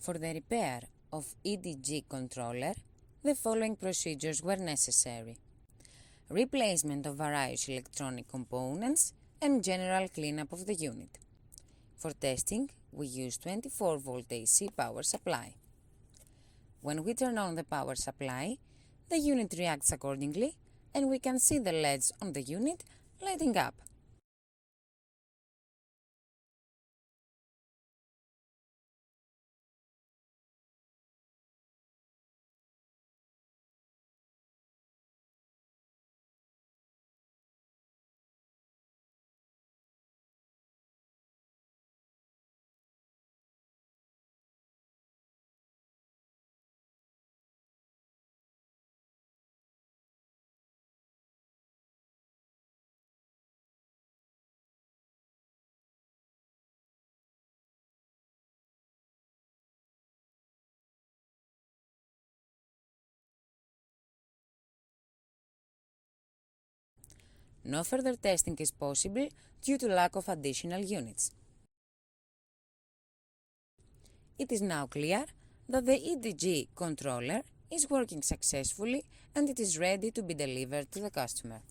For the repair of EDG Controller, the following procedures were necessary: replacement of various electronic components and general cleanup of the unit. For testing, we use 24-volt AC power supply. When we turn on the power supply, the unit reacts accordingly, and we can see the LEDs on the unit lighting up. No further testing is possible due to lack of additional units. It is now clear that the EDG controller is working successfully and it is ready to be delivered to the customer.